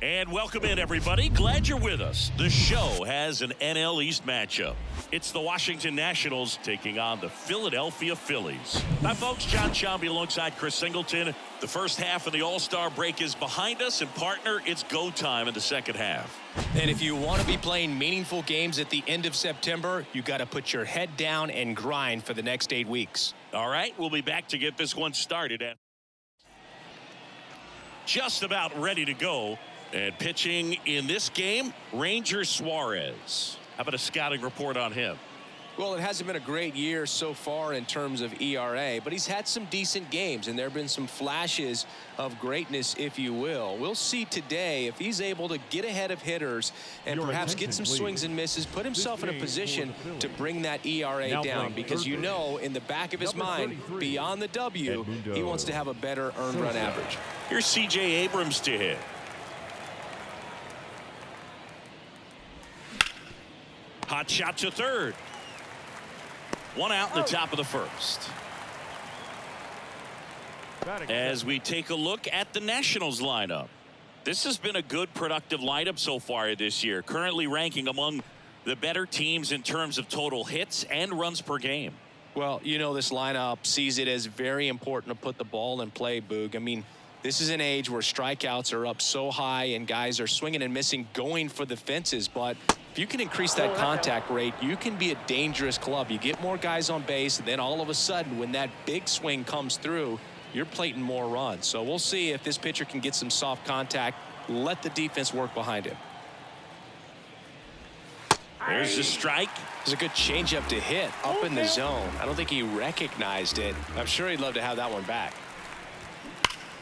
And welcome in, everybody. Glad you're with us. The show has an NL East matchup. It's the Washington Nationals taking on the Philadelphia Phillies. Hi, folks. John Shambi alongside Chris Singleton. The first half of the All-Star break is behind us, and partner, it's go time in the second half. And if you want to be playing meaningful games at the end of September, you got to put your head down and grind for the next 8 weeks. All right, we'll be back to get this one started. Just about ready to go. And pitching in this game, Ranger Suarez. How about a scouting report on him? Well, it hasn't been a great year so far in terms of ERA, but he's had some decent games, and there have been some flashes of greatness, if you will. We'll see today if he's able to get ahead of hitters and perhaps get some swings and misses, put himself in a position to bring that ERA down, because you know in the back of his mind, beyond the W, he wants to have a better earned run average. Here's C.J. Abrams to hit. Hot shot to third. One out in the top of the first. As we take a look at the Nationals lineup. This has been a good, productive lineup so far this year. Currently ranking among the better teams in terms of total hits and runs per game. Well, you know, this lineup sees it as very important to put the ball in play, Boog. I mean, this is an age where strikeouts are up so high and guys are swinging and missing, going for the fences. But if you can increase that contact rate, you can be a dangerous club. You get more guys on base, and then all of a sudden, when that big swing comes through, you're plating more runs. So we'll see if this pitcher can get some soft contact, let the defense work behind him. There's the strike. There's a good changeup to hit up in the zone. I don't think he recognized it. I'm sure he'd love to have that one back.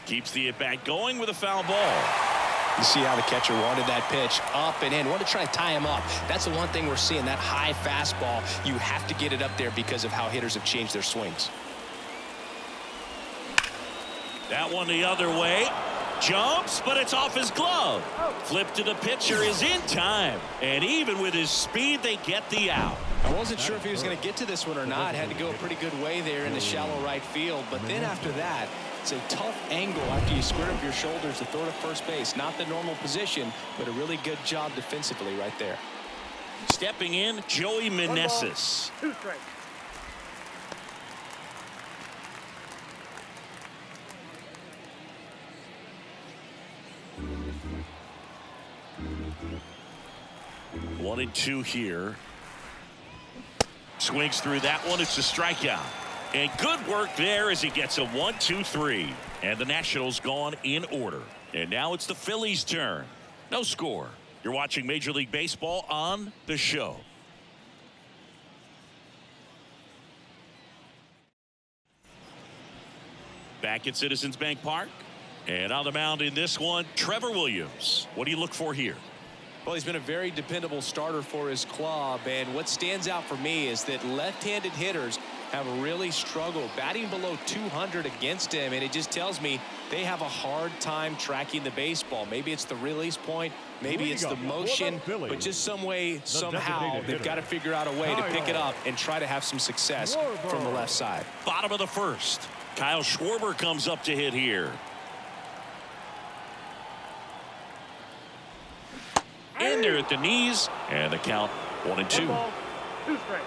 Keeps the at-bat going with a foul ball. You see how the catcher wanted that pitch up and in. Wanted to try to tie him up. That's the one thing we're seeing, that high fastball. You have to get it up there because of how hitters have changed their swings. That one the other way. Jumps, but it's off his glove. Flip to the pitcher is in time. And even with his speed, they get the out. I wasn't sure if he was going to get to this one or not. Had to go a pretty good way there in the shallow right field. But then after that, it's a tough angle after you square up your shoulders to throw to first base. Not the normal position, but a really good job defensively right there. Stepping in, Joey Meneses. 2 strikes. One and two here. Swings through that one. It's a strikeout. And good work there as he gets a 1-2-3. And the Nationals gone in order. And now it's the Phillies' turn. No score. You're watching Major League Baseball on the show. Back at Citizens Bank Park. And on the mound in this one, Trevor Williams. What do you look for here? Well, he's been a very dependable starter for his club, and what stands out for me is that left-handed hitters have really struggled batting below 200 against him, and it just tells me they have a hard time tracking the baseball. Maybe it's the release point, maybe it's the motion, but just some way, somehow, they've got to figure out a way to pick it up and try to have some success from the left side. Bottom of the first. Kyle Schwarber comes up to hit here. In there at the knees, and the count 1-2. 2 strikes.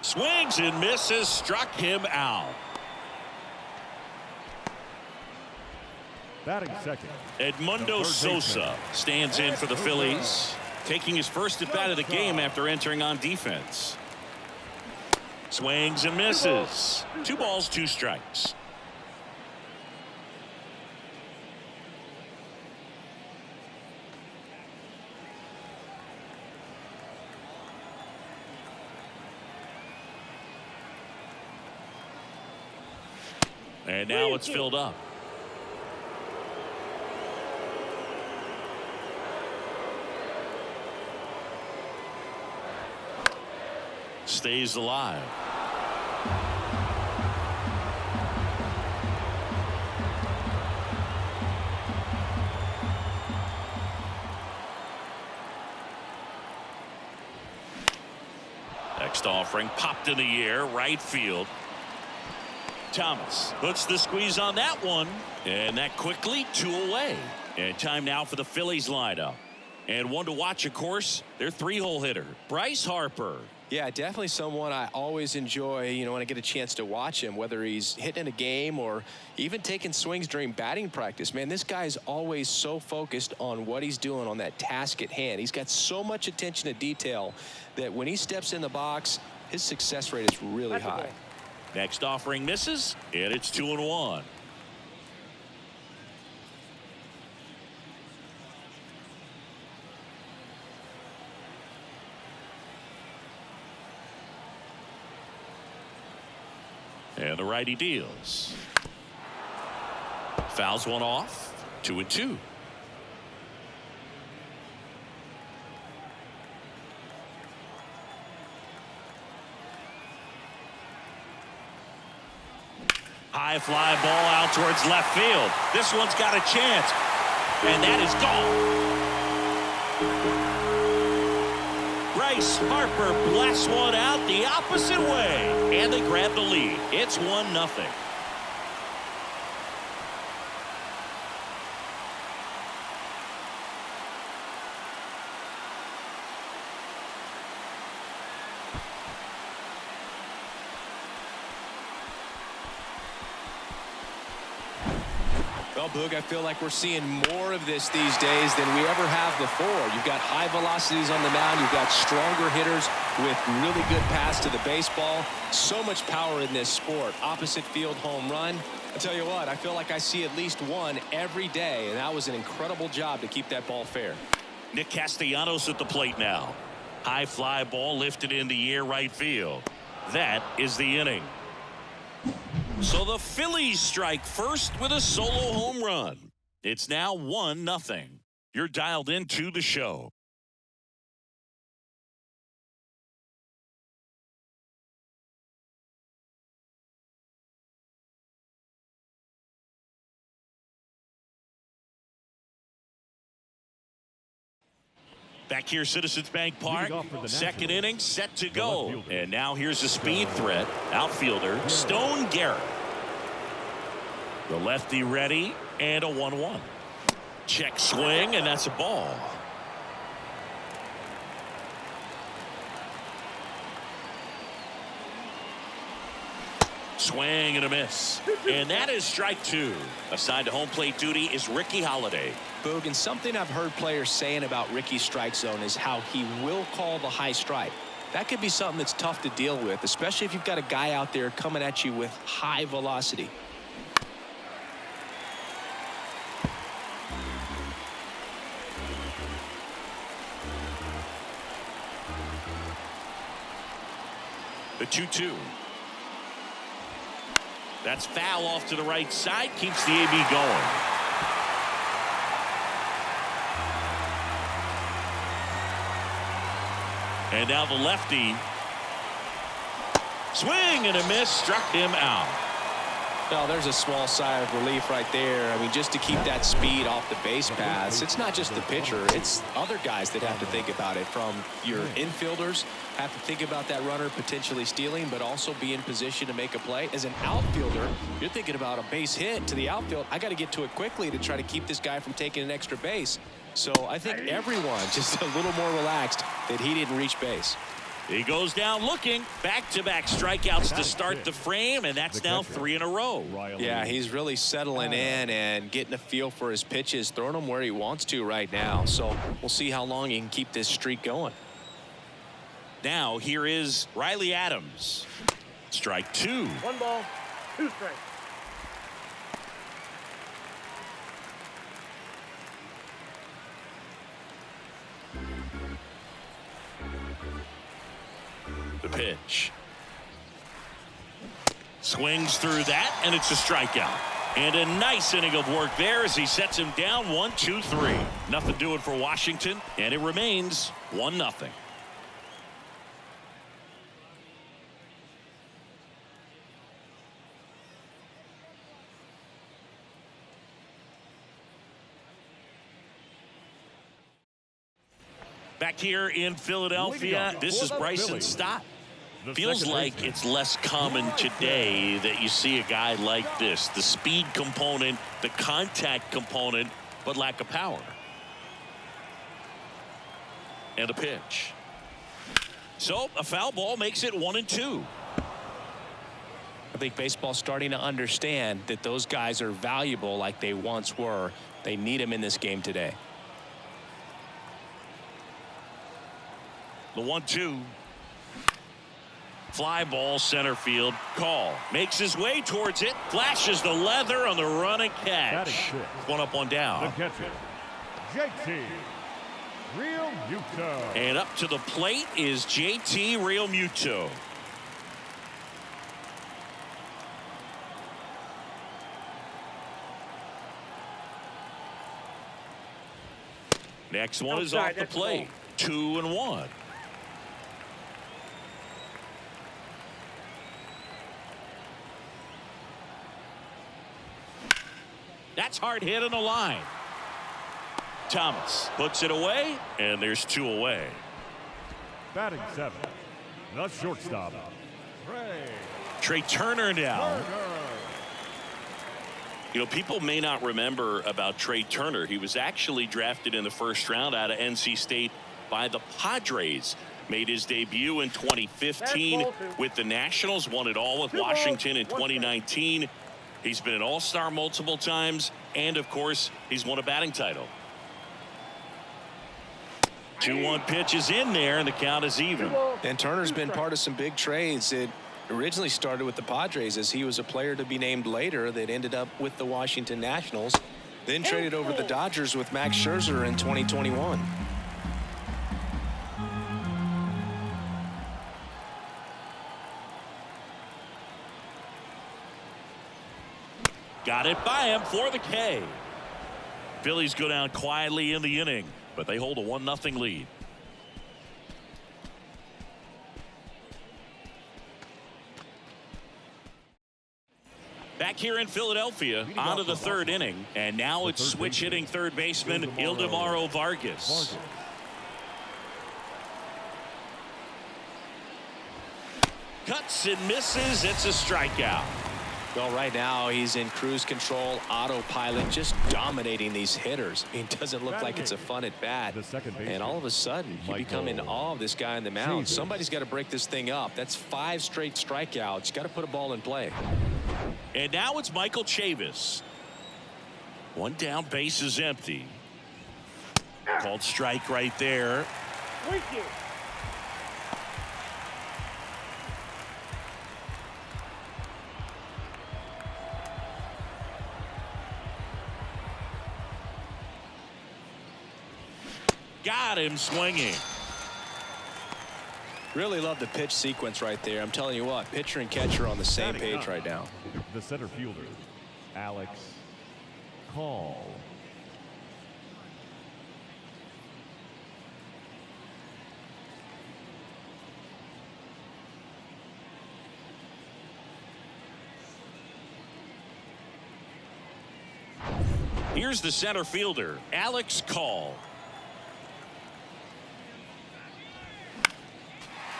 Swings and misses, struck him out. Batting second, Edmundo Sosa stands in for the Phillies, taking his first at bat of the game after entering on defense. Swings and misses. 2 balls, 2 strikes. And now it's filled up. Stays alive. Next offering popped in the air, right field. Thomas puts the squeeze on that one, and that quickly 2 away. And time now for the Phillies lineup. And one to watch, of course, their 3-hole hitter, Bryce Harper. Yeah, definitely someone I always enjoy, when I get a chance to watch him, whether he's hitting a game or even taking swings during batting practice. Man, this guy is always so focused on what he's doing on that task at hand. He's got so much attention to detail that when he steps in the box, his success rate is really high. Next offering misses, and it's 2-1. And the righty deals. Fouls one off. 2-2. High fly ball out towards left field. This one's got a chance. And that is gone. Bryce Harper blasts one out the opposite way, and they grab the lead. It's 1-0. Well, Boog, I feel like we're seeing more of this these days than we ever have before. You've got high velocities on the mound. You've got stronger hitters with really good pass to the baseball. So much power in this sport. Opposite field home run. I tell you what, I feel like I see at least one every day, and that was an incredible job to keep that ball fair. Nick Castellanos at the plate now. High fly ball lifted in the air right field. That is the inning. So the Phillies strike first with a solo home run. It's now 1-0. You're dialed into the show. Back here, Citizens Bank Park. Second inning set to go. And now here's a speed threat. Outfielder Stone Garrett. The lefty ready, and a 1-1. Check swing, and that's a ball. Swing and a miss. And that is strike 2. Assigned to home plate duty is Ricky Holiday. Boog, and something I've heard players saying about Ricky's strike zone is how he will call the high strike. That could be something that's tough to deal with, especially if you've got a guy out there coming at you with high velocity. The 2-2. That's foul off to the right side. Keeps the AB going. And now the lefty. Swing and a miss. Struck him out. Well, there's a small sigh of relief right there. I mean, just to keep that speed off the base paths. It's not just the pitcher. It's other guys that have to think about it. From your infielders have to think about that runner potentially stealing, but also be in position to make a play. As an outfielder, you're thinking about a base hit to the outfield. I got to get to it quickly to try to keep this guy from taking an extra base. So I think everyone just a little more relaxed that he didn't reach base. He goes down looking. Back-to-back strikeouts to start the frame, and that's now 3 in a row. Yeah, he's really settling in and getting a feel for his pitches, throwing them where he wants to right now. So we'll see how long he can keep this streak going. Now here is Riley Adams. Strike 2. 1 ball, 2 strikes. The pitch. Swings through that, and it's a strikeout. And a nice inning of work there as he sets him down 1-2-3. Nothing doing for Washington, and it remains 1-0. Back here in Philadelphia, this is Bryson Stott. Feels like it's less common today that you see a guy like this. The speed component, the contact component, but lack of power. And a pitch. So a foul ball makes it 1-2. I think baseball's starting to understand that those guys are valuable like they once were. They need them in this game today. The 1-2. Fly ball center field. Call. Makes his way towards it. Flashes the leather on the run and catch. One up, one down. The catcher, JT Realmuto. And up to the plate is JT Realmuto. Next one is off the plate. 2-1. That's hard hit on the line. Thomas puts it away, and there's 2 away. Batting 7, the shortstop, Trey Turner now. You know, people may not remember about Trey Turner. He was actually drafted in the first round out of NC State by the Padres. Made his debut in 2015 with the Nationals. Won it all with Washington in 2019. He's been an all-star multiple times. And, of course, he's won a batting title. 2-1 pitch is in there, and the count is even. And Turner's been part of some big trades. It originally started with the Padres as he was a player to be named later that ended up with the Washington Nationals. Then traded over to the Dodgers with Max Scherzer in 2021. Got it by him for the K. Phillies go down quietly in the inning, but they hold a 1-0 lead. Back here in Philadelphia, on to the 3rd inning, and now it's switch hitting third baseman Ildemaro Vargas. Cuts and misses. It's a strikeout. Well, right now he's in cruise control, autopilot, just dominating these hitters. I mean, it doesn't look like it's a fun at bat. And all of a sudden, you become in awe of this guy on the mound. Somebody's got to break this thing up. That's 5 straight strikeouts. Got to put a ball in play. And now it's Michael Chavis. 1 down, base is empty. Called strike right there. Got him swinging. Really love the pitch sequence right there. I'm telling you what, pitcher and catcher on the same page right now. The center fielder, Alex Call. Here's the center fielder, Alex Call.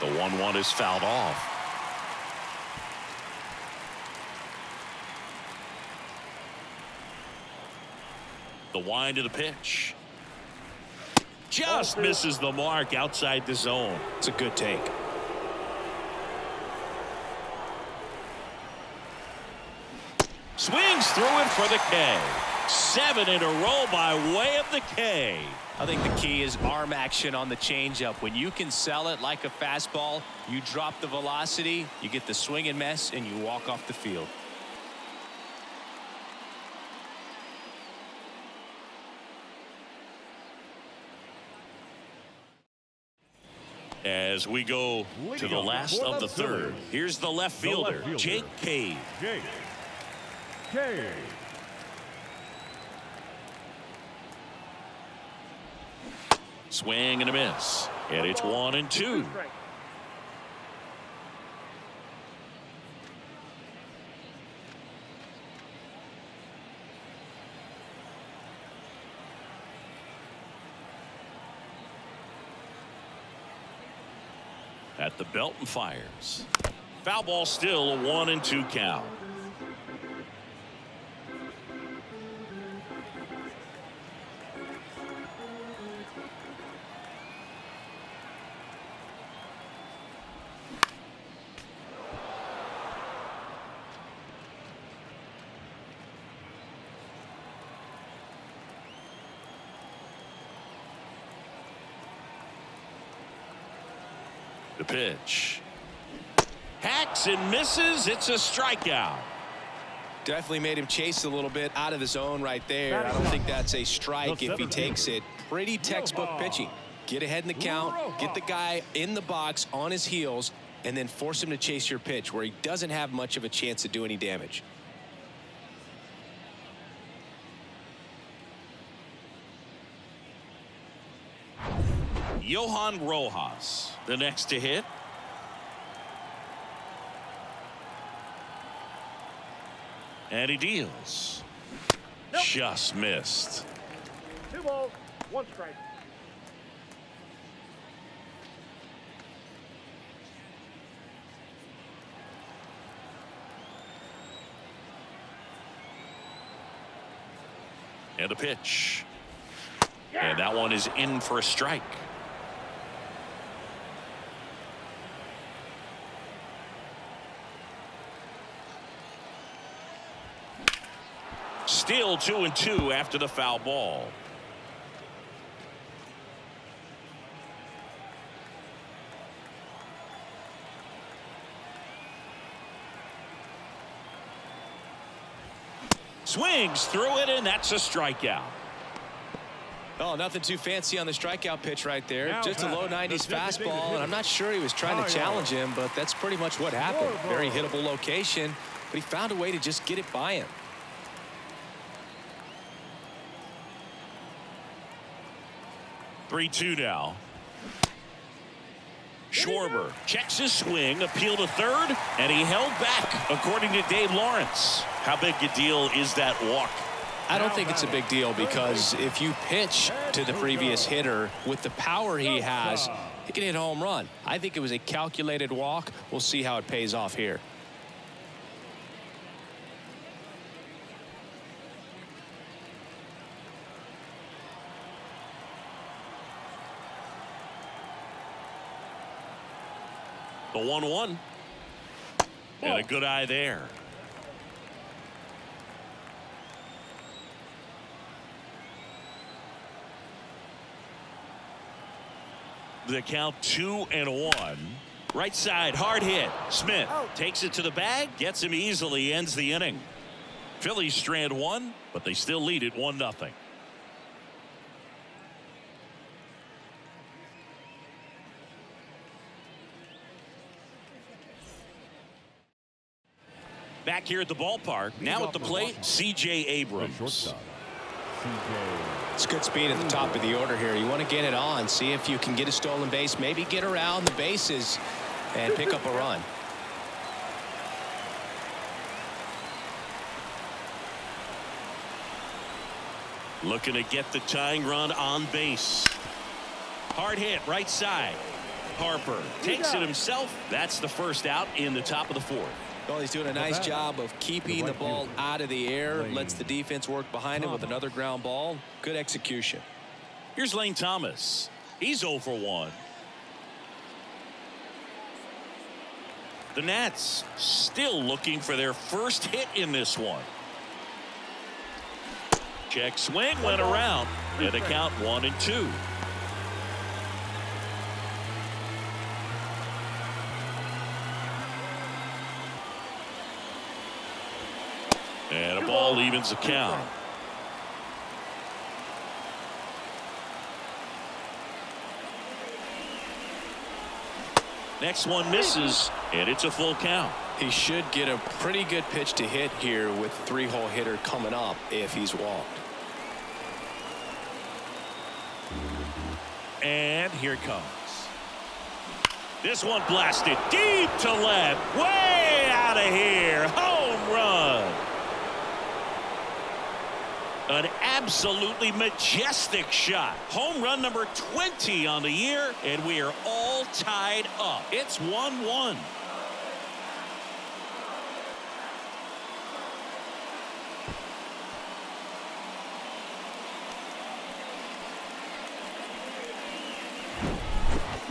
The 1-1 is fouled off. The wind of the pitch. Just misses the mark outside the zone. It's a good take. Swings through it for the K. 7 in a row by way of the K. I think the key is arm action on the changeup. When you can sell it like a fastball, you drop the velocity, you get the swing and miss, and you walk off the field. As we go to the last of the 3rd, here's the left fielder, Jake Cave. Jake Cave. Swing and a miss. And it's 1-2. At the belt and fires. Foul ball, still a 1-2 count. The pitch. Hacks and misses. It's a strikeout. Definitely made him chase a little bit out of the zone right there. I don't think that's a strike if he takes it. Pretty textbook pitching. Get ahead in the count, get the guy in the box on his heels, and then force him to chase your pitch where he doesn't have much of a chance to do any damage. Johan Rojas, the next to hit. And he deals. Nope. Just missed. 2 balls, 1 strike. And a pitch. And that one is in for a strike. Still 2-2 after the foul ball. Swings through it, and that's a strikeout. Oh, nothing too fancy on the strikeout pitch right there. Now Just a low 90s fastball, and I'm not sure he was trying to challenge him, but that's pretty much what happened. Very hittable location, but he found a way to just get it by him. Three-two now. Schwarber checks his swing, appeal to third, and he held back, according to Dave Lawrence. How big a deal is that walk? I don't think it's a big deal because if you pitch to the previous hitter with the power he has, he can hit a home run. I think it was a calculated walk. We'll see how it pays off here. The 1-1. And a good eye there. The count 2-1. Right side, hard hit. Smith takes it to the bag, gets him easily, ends the inning. Phillies strand 1, but they still lead it 1-0. Back here at the ballpark, now at the plate, C.J. Abrams. Shortstop. It's good speed at the top of the order here. You want to get it on, see if you can get a stolen base, maybe get around the bases and pick up a run. Looking to get the tying run on base. Hard hit, right side. Harper takes it himself. That's the first out in the top of the 4th. Well, he's doing a nice job of keeping the ball out of the air. Lets the defense work behind him with another ground ball. Good execution. Here's Lane Thomas. He's 0 for 1. The Nats still looking for their first hit in this one. Check swing, went around, and the count 1-2. And a ball evens the count. Next one misses, and it's a full count. He should get a pretty good pitch to hit here with the 3-hole hitter coming up if he's walked. And here it comes. This one blasted deep to left, way out of here. Home run. An absolutely majestic shot. Home run number 20 on the year, and we are all tied up. It's 1-1.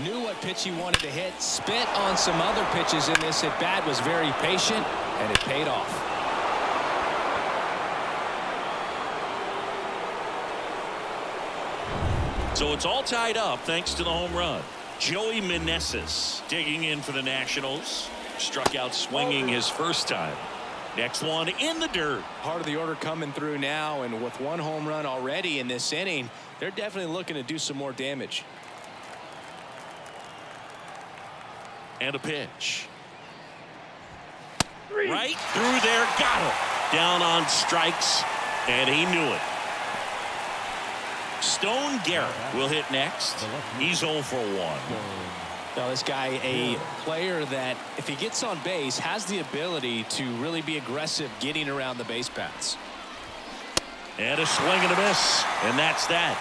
Knew what pitch he wanted to hit. Spit on some other pitches in this at bat. Was very patient, and it paid off. So it's all tied up thanks to the home run. Joey Meneses digging in for the Nationals. Struck out swinging his first time. Next one in the dirt. Part of the order coming through now, and with one home run already in this inning, they're definitely looking to do some more damage. And a pitch. Right through there. Got him. Down on strikes, and he knew it. Stone Garrett will hit next. He's 0 for 1. Now this guy, a player that if he gets on base has the ability to really be aggressive getting around the base paths. And a swing and a miss, and that's that.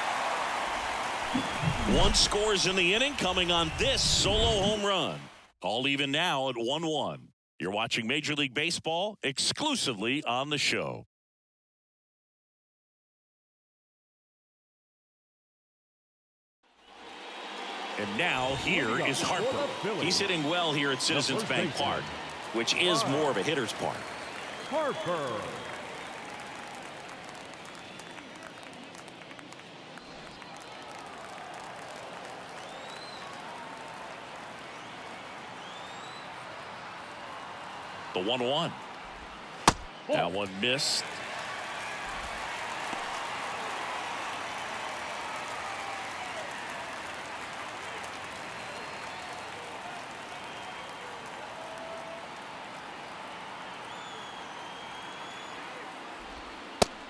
One scores in the inning coming on this solo home run. All even now at 1-1. You're watching Major League Baseball exclusively on the show. And now here is Harper. He's hitting well here at Citizens Bank Park, which is more of a hitter's park. Harper. The 1-1. That one missed.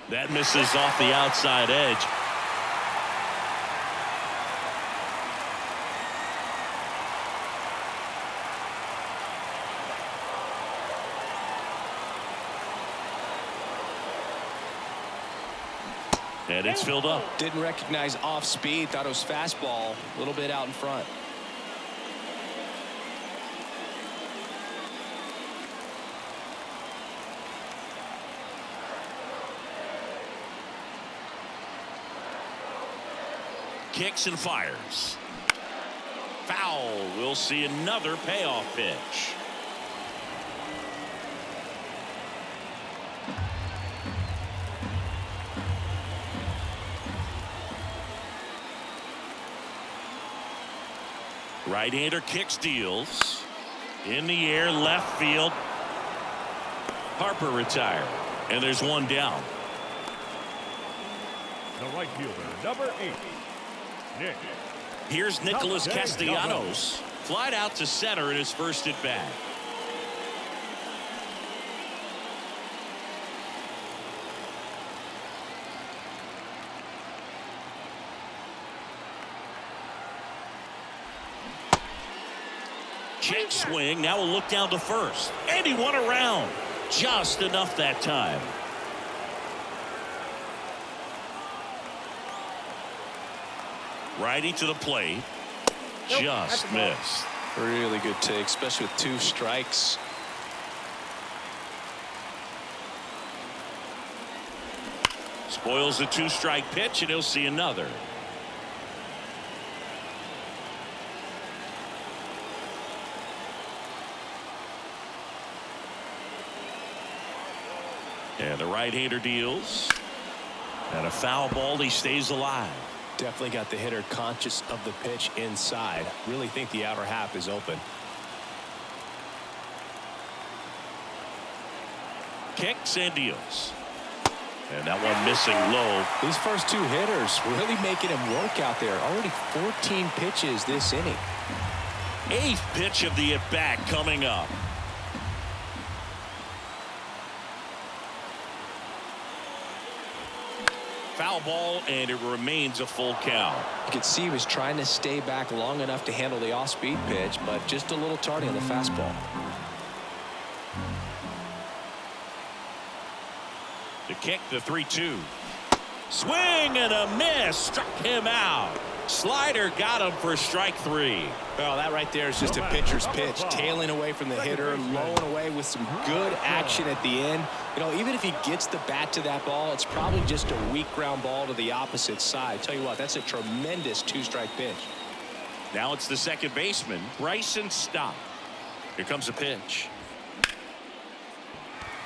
That misses off the outside edge. And it's filled up. Didn't recognize off speed. Thought it was fastball. A little bit out in front. Kicks and fires. Foul. We'll see another payoff pitch. Right-hander kicks, deals. In the air, left field. Harper retired. And there's one down. The right fielder, number 8. Nick. Here's Nicholas Castellanos. Flied out to center in his first at bat. Check swing. Now we'll look down to first. And he won around. Just enough that time. Righty to the plate. Just missed. Really good take, especially with 2 strikes. Spoils the 2-strike pitch, and he'll see another. And the right-hander deals. And a foul ball. He stays alive. Definitely got the hitter conscious of the pitch inside. Really think the outer half is open. Kicks and deals. And that one missing low. These first 2 hitters really making him work out there. Already 14 pitches this inning. 8th pitch of the at-bat coming up. Foul ball, and it remains a full count. You could see he was trying to stay back long enough to handle the off-speed pitch, but just a little tardy on the fastball. The kick, the 3-2. Swing and a miss. Struck him out. Slider got him for strike 3. Well, that right there is just a pitcher's pitch. Tailing away from the hitter, lowing away with some good action at the end. You know, even if he gets the bat to that ball, it's probably just a weak ground ball to the opposite side. Tell you what, that's a tremendous 2-strike pitch. Now it's the second baseman, Bryson Stott. Here comes a pitch.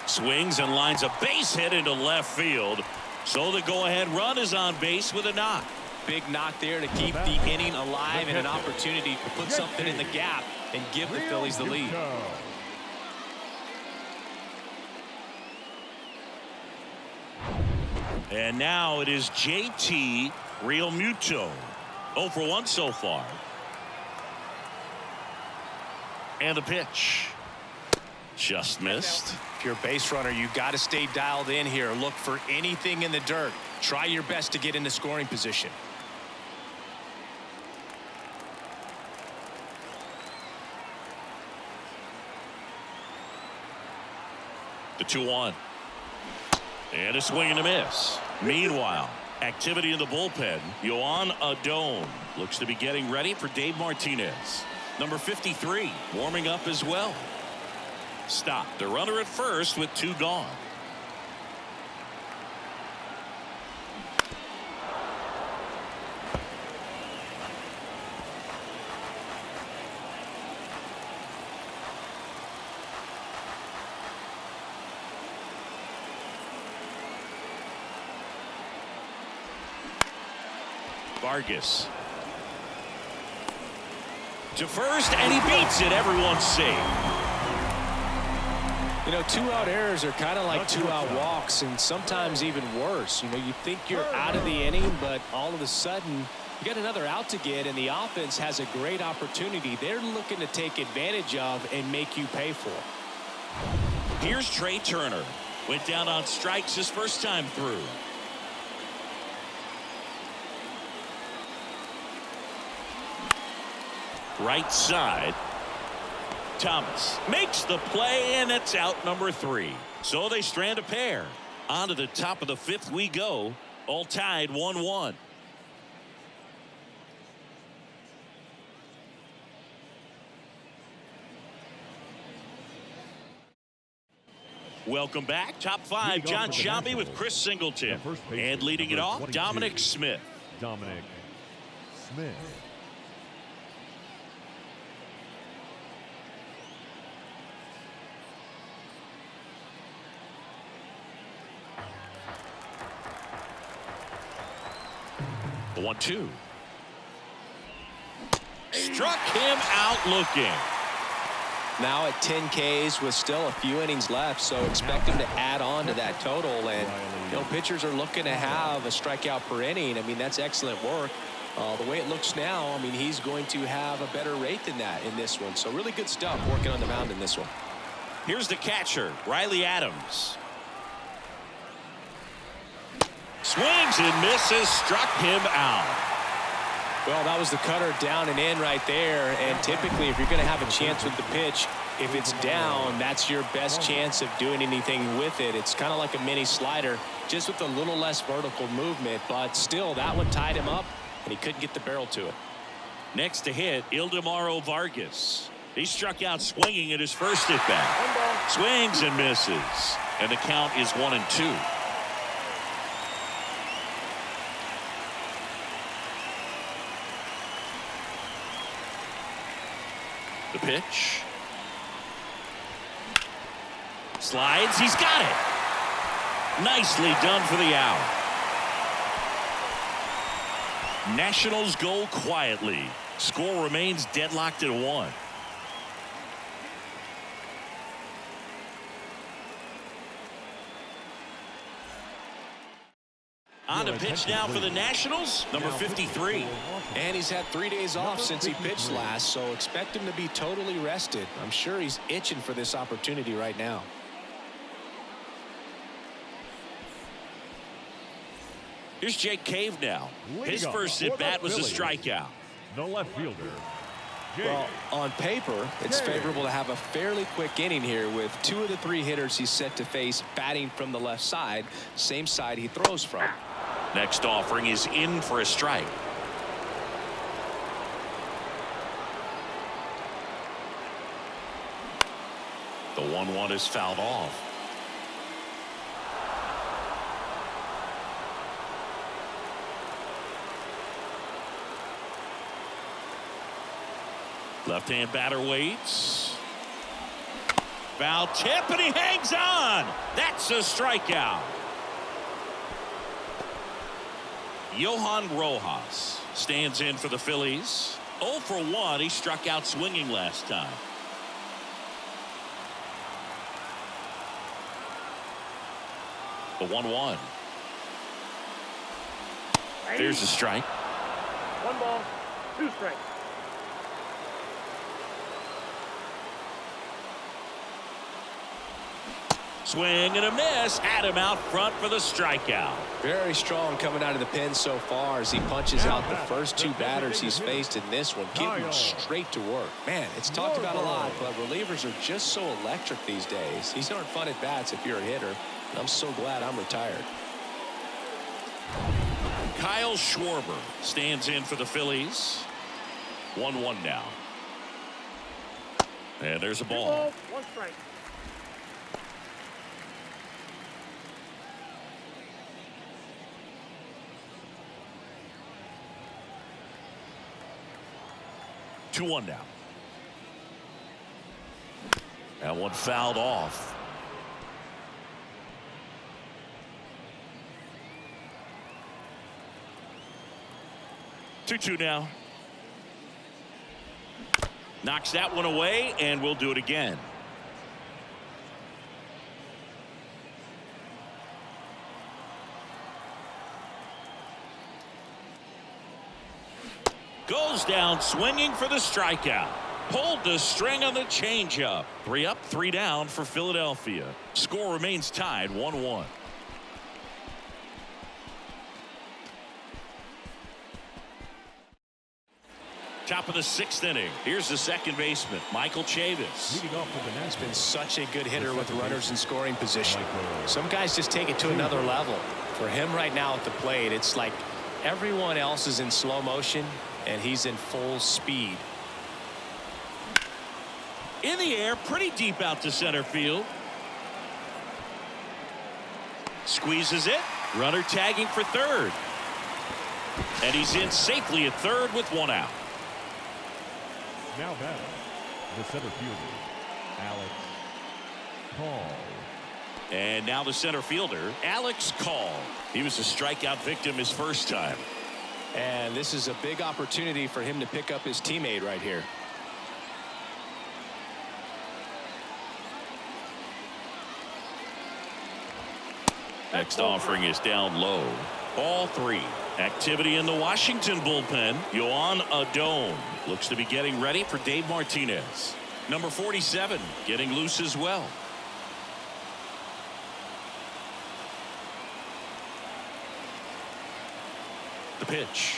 Swings and lines a base hit into left field. So the go-ahead run is on base with a knock. Big knock there to keep the inning alive and an opportunity to put something in the gap and give the Phillies the lead. And now it is JT Realmuto. 0 for 1 so far. And the pitch. Just missed. If you're a base runner, you got to stay dialed in here. Look for anything in the dirt. Try your best to get into scoring position. The 2-1. And a swing and a miss. Meanwhile, activity in the bullpen. Yohan Adon looks to be getting ready for Dave Martinez. Number 53 warming up as well. Stop the runner at first with 2 gone. Vargas to first, and he beats it. Everyone's safe. You know, 2-out errors are kind of like 2-out walks, and sometimes even worse. You know, you think you're out of the inning, but all of a sudden you got another out to get, and the offense has a great opportunity they're looking to take advantage of and make you pay for. Here's Trey Turner. Went down on strikes his first time through. Right side. Thomas makes the play, and it's out number 3. So they strand a pair. On to the top of the 5th we go. All tied 1-1. Welcome back. Top 5, John Sciambi with Chris Singleton. And leading it off, Dominic Smith. Dominic Smith. The 1-2. Struck him out looking. Now at 10 Ks with still a few innings left, so expect him to add on to that total. And you know, pitchers are looking to have a strikeout per inning. I mean, that's excellent work. The way it looks now, I mean, he's going to have a better rate than that in this one. So really good stuff working on the mound in this one. Here's the catcher, Riley Adams. Swings and misses, struck him out. Well, that was the cutter down and in right there. And typically, if you're going to have a chance with the pitch, if it's down, that's your best chance of doing anything with it. It's kind of like a mini slider, just with a little less vertical movement. But still, that one tied him up, and he couldn't get the barrel to it. Next to hit, Ildemaro Vargas. He struck out swinging at his first at-bat. Swings and misses. And the count is 1-2. The pitch. Slides. He's got it. Nicely done for the out. Nationals go quietly. Score remains deadlocked at 1. On to pitch now for the Nationals, number 53. And he's had 3 days off since he pitched last, so expect him to be totally rested. I'm sure he's itching for this opportunity right now. Here's Jake Cave now. His first at bat was a strikeout. The left fielder. Well, on paper, it's favorable to have a fairly quick inning here with 2 of the 3 hitters he's set to face batting from the left side, same side he throws from. Next offering is in for a strike. The 1-1 is fouled off. Left-hand batter waits. Foul tip, and he hangs on. That's a strikeout. Johan Rojas stands in for the Phillies. 0 for 1. He struck out swinging last time. The 1-1. There's a strike. 1 ball, 2 strikes. Swing and a miss. Had him out front for the strikeout. Very strong coming out of the pen so far as he punches out the first 2 batters he's faced in this one, getting straight to work. Man, it's talked about a lot, but relievers are just so electric these days. These aren't fun at bats if you're a hitter. And I'm so glad I'm retired. Kyle Schwarber stands in for the Phillies. 1-1 now. And there's a 2 ball. balls, 1 strike. Two one now. That one fouled off. Two now. Knocks that one away, and we'll do it again. Goes down swinging for the strikeout. Pulled the string on the changeup. 3 up, 3 down for Philadelphia. Score remains tied 1-1. Top of the 6th inning. Here's the second baseman, Michael Chavis. Leading off with the He's been such a good hitter with runners in scoring position. Some guys just take it to another level. For him right now at the plate, it's like everyone else is in slow motion and he's in full speed. In the air, pretty deep out to center field. Squeezes it. Runner tagging for third. And he's in safely at third with 1 out. Now batting, the center fielder, Alex Call. And now the center fielder, Alex Call. He was a strikeout victim his first time. And this is a big opportunity for him to pick up his teammate right here. Next offering is down low. Ball 3. Activity in the Washington bullpen. Yoan Adon looks to be getting ready for Dave Martinez. Number 47 getting loose as well. The pitch.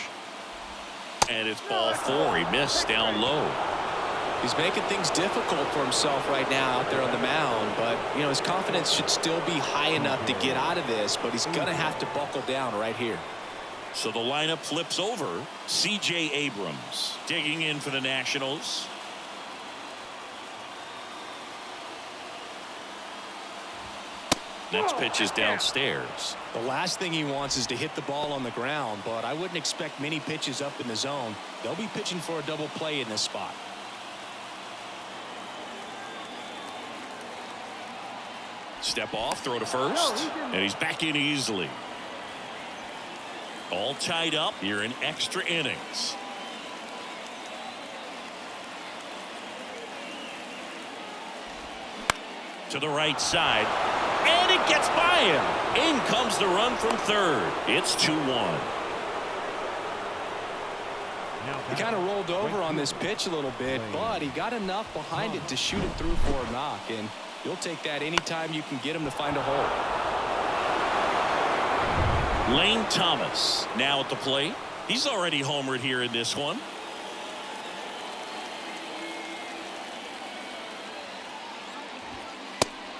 And it's ball 4. He missed down low. He's making things difficult for himself right now out there on the mound, but you know his confidence should still be high enough to get out of this, but he's gonna have to buckle down right here. So the lineup flips over. C.J. Abrams digging in for the Nationals. Next pitch is downstairs. The last thing he wants is to hit the ball on the ground, but I wouldn't expect many pitches up in the zone. They'll be pitching for a double play in this spot. Step off, throw to first, and he's back in easily. All tied up here in extra innings. To the right side, and it gets by him. In comes the run from third. It's 2-1. He kind of rolled over on this pitch a little bit, but he got enough behind it to shoot it through for a knock, and you'll take that anytime you can get him to find a hole. Lane Thomas now at the plate. He's already homered here in this one.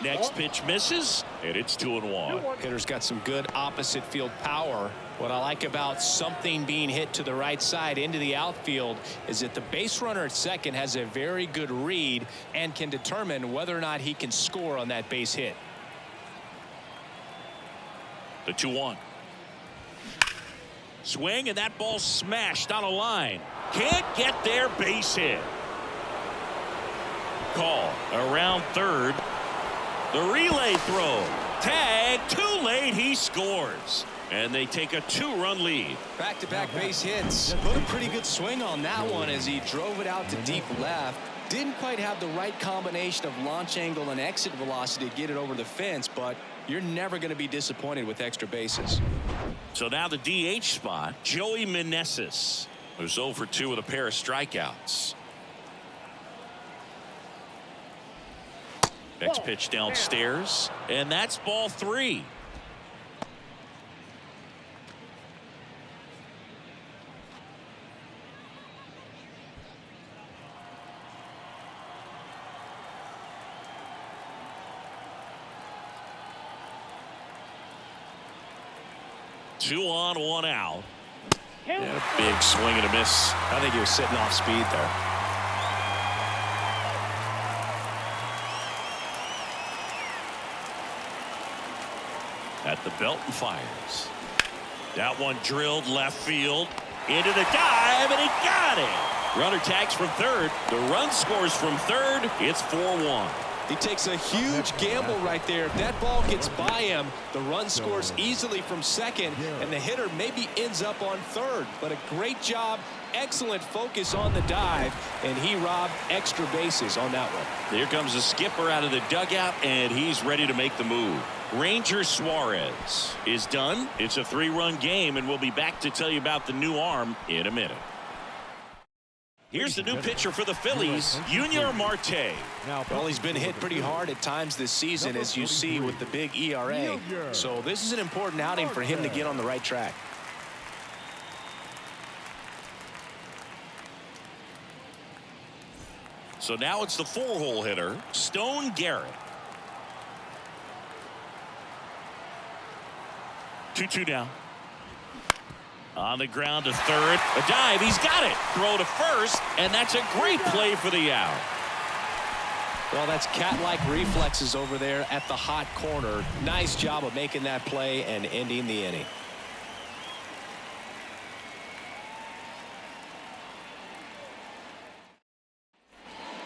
Next pitch misses, and it's 2-1. Hitter's got some good opposite field power. What I like about something being hit to the right side into the outfield is that the base runner at second has a very good read and can determine whether or not he can score on that base hit. The 2-1. Swing, and that ball smashed on a line. Can't get there, base hit. Call around third. The relay throw. Tag, too late, he scores. And they take a 2-run lead. Back-to-back base hits. Put a pretty good swing on that one as he drove it out to deep left. Didn't quite have the right combination of launch angle and exit velocity to get it over the fence, but you're never going to be disappointed with extra bases. So now the DH spot, Joey Meneses, who's 0 for 2 with a pair of strikeouts. Next pitch downstairs, and that's ball 3. Two on, 1 out. And a big swing and a miss. I think he was sitting off speed there. At the belt and fires. That one drilled left field into the dive, and he got it. Runner tags from third. The run scores from third. It's 4-1. He takes a huge gamble right there. If that ball gets by him, the run scores easily from second, and the hitter maybe ends up on third. But a great job, excellent focus on the dive, and he robbed extra bases on that one. Here comes the skipper out of the dugout, and he's ready to make the move. Ranger Suarez is done. It's a 3-run game, and we'll be back to tell you about the new arm in a minute. Here's the new pitcher for the Phillies, Junior Marte. Well, he's been hit pretty hard at times this season, as you see with the big ERA. So this is an important outing for him to get on the right track. So now it's the 4-hole hitter, Stone Garrett. 2-2 down. On the ground to third. A dive. He's got it. Throw to first. And that's a great play for the out. Well, that's cat-like reflexes over there at the hot corner. Nice job of making that play and ending the inning.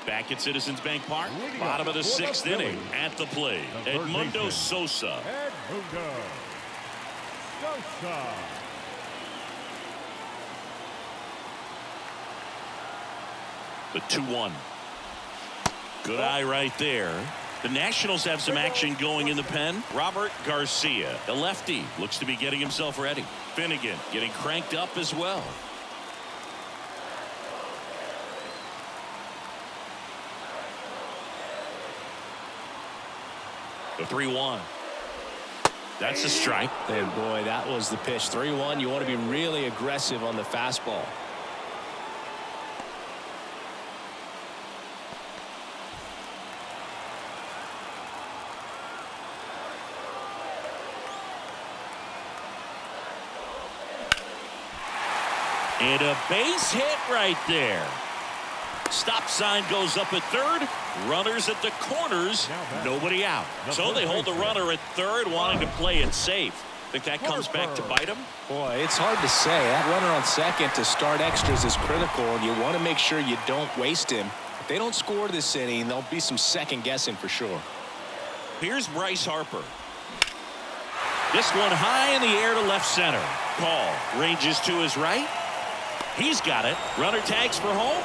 Back at Citizens Bank Park. Bottom of the 6th inning. At the plate, Edmundo Sosa. Edmundo Sosa. The 2-1. Good eye right there. The Nationals have some action going in the pen. Robert Garcia, the lefty, looks to be getting himself ready. Finnegan getting cranked up as well. The 3-1. That's a strike. And boy, that was the pitch. 3-1. You want to be really aggressive on the fastball. And a base hit right there. Stop sign goes up at third. Runners at the corners. Nobody out. So they hold the runner at third, wanting to play it safe. Think that comes back to bite him? Boy, it's hard to say. That runner on second to start extras is critical, and you want to make sure you don't waste him. If they don't score this inning, there'll be some second guessing for sure. Here's Bryce Harper. This one high in the air to left center. Call ranges to his right. He's got it. Runner tags for home.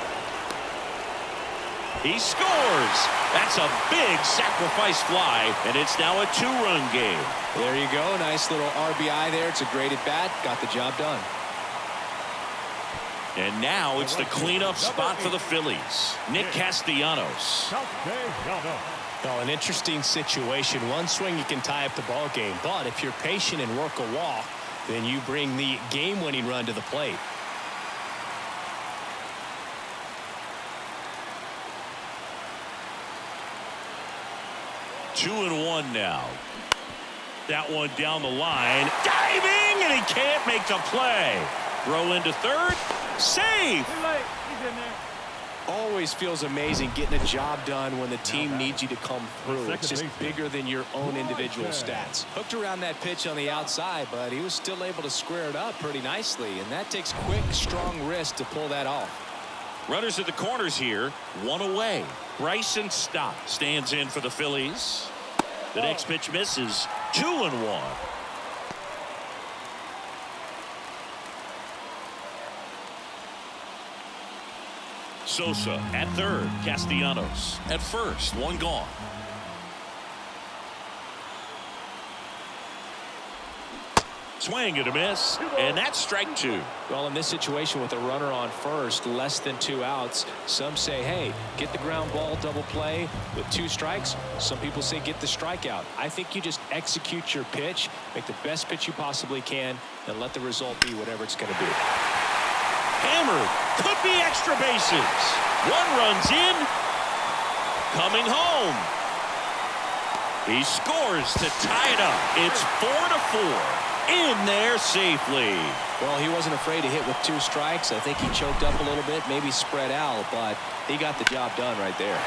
He scores. That's a big sacrifice fly, and it's now a 2-run game. There you go. Nice little RBI there. It's a great at bat. Got the job done. And now it's the cleanup spot for the Phillies. Nick Castellanos. Well, an interesting situation. One swing you can tie up the ball game, but if you're patient and work a walk, then you bring the game-winning run to the plate. 2-1 now. That one down the line. Diving, and he can't make the play. Throw into third. Save. Too late. He's in there. Always feels amazing getting a job done when the team needs you to come through. It's just bigger than your own individual stats. Hooked around that pitch on the outside, but he was still able to square it up pretty nicely, and that takes quick, strong wrist to pull that off. Runners at the corners here, one away. Bryson Stott stands in for the Phillies. The next pitch misses. 2-1. Sosa at third. Castellanos at first. One gone. Swing and a miss, and that's strike two. Well, in this situation with a runner on first, less than 2 outs, some say, hey, get the ground ball, double play with 2 strikes. Some people say get the strikeout. I think you just execute your pitch, make the best pitch you possibly can, and let the result be whatever it's going to be. Hammered. Could be extra bases. 1 runs in. Coming home. He scores to tie it up. It's 4-4. In there safely. Well, he wasn't afraid to hit with 2 strikes. I think he choked up a little bit, maybe spread out, but he got the job done right there.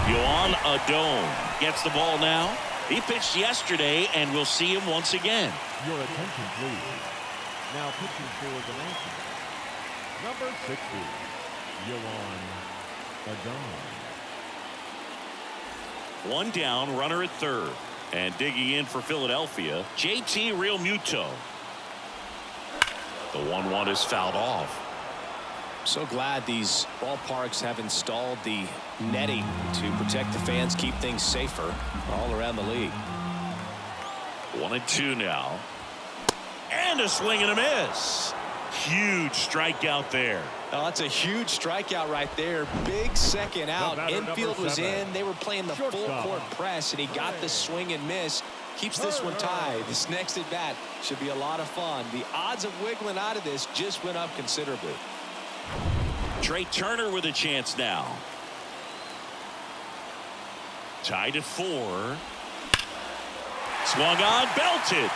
Yohan Adon gets the ball now. He pitched yesterday, and we'll see him once again. Your attention, please. Now pitching for the Yankees. Number 60, Yohan Adon. 1 down, runner at third. And digging in for Philadelphia, JT Realmuto. The 1-1 is fouled off. So glad these ballparks have installed the netting to protect the fans, keep things safer all around the league. 1-2 now. And a swing and a miss. Huge strikeout there. Oh, that's a huge strikeout right there. Big second out. Infield was in. They were playing the full court press, and he got the swing and miss. Keeps this one tied. This next at bat should be a lot of fun. The odds of wiggling out of this just went up considerably. Trey Turner with a chance now. Tied at 4. Swung on, belted.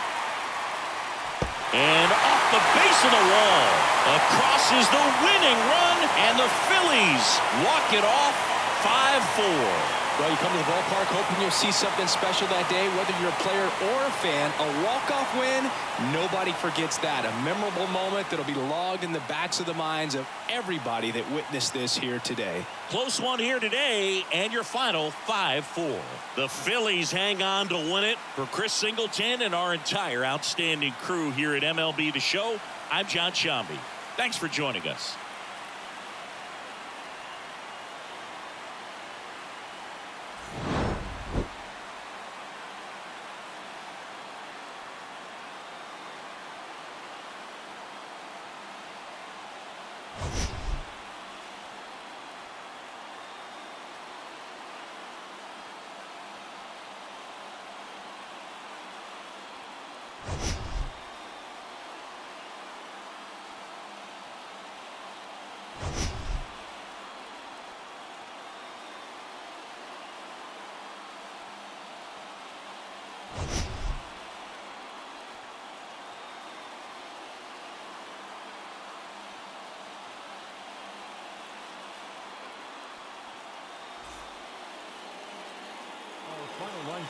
And off the base of the wall. Across is the winning run, and the Phillies walk it off 5-4. Well, you come to the ballpark hoping you'll see something special that day, whether you're a player or a fan. A walk-off win, nobody forgets that. A memorable moment that'll be logged in the backs of the minds of everybody that witnessed this here today. Close one here today, and your final 5-4. The Phillies hang on to win it. For Chris Singleton and our entire outstanding crew here at MLB The Show, I'm John Shambi. Thanks for joining us.